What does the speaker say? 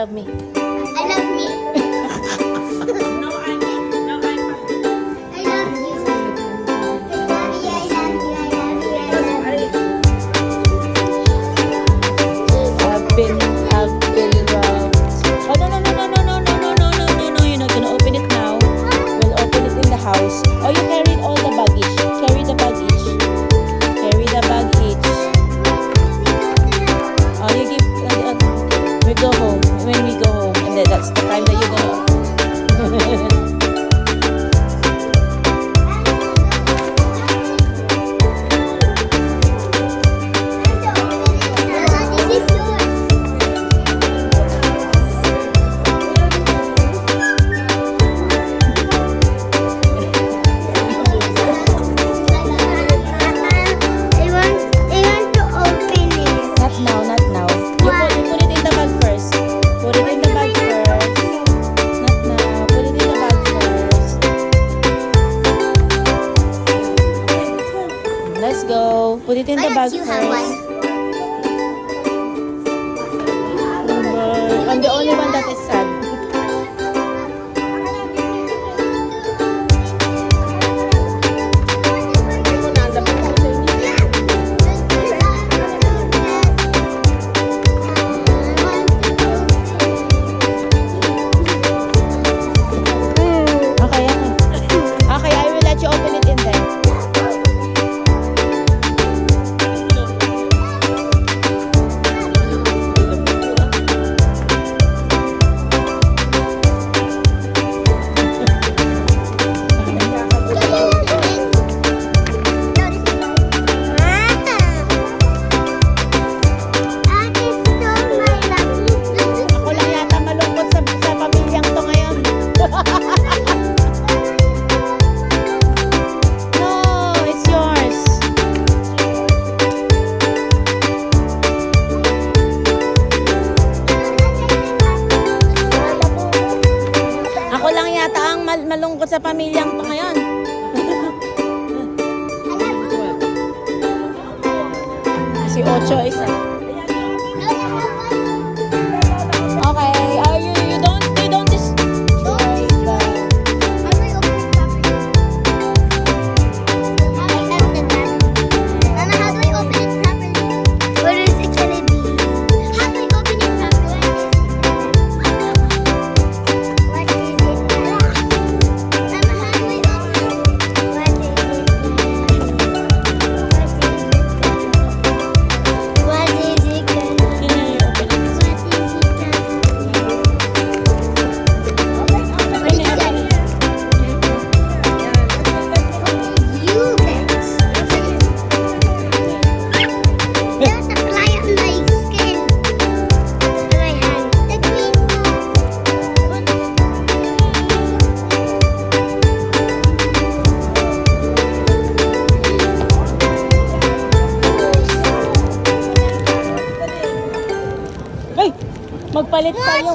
love me? I love me. No, I love I love you. I love you. I love you. I've been robbed. Oh, no, no, no, no, no, no, no, no, no, no, no, no. You're not gonna open it now. We'll open it in the house. Oh, you carried all the baggage. Carry the baggage. Carry the baggage. Oh, you give. We go home. When we go home, and then that's the time that you're gonna. Not now, not now. You put it in the bag first. Put it in the bag first. Not now. Put it in the bag first. Let's go. Put it in the bag You first. have one. I'm the only one that is sad. Okay, okay. Okay, I will let you open it in there. Ako lang yata malungkot sa pamilyang to ngayon. No, it's yours. Ako lang yata ang malungkot sa pamilyang to ngayon. Si Ocho isa. Okay, you don't just Ay, magpalit tayo.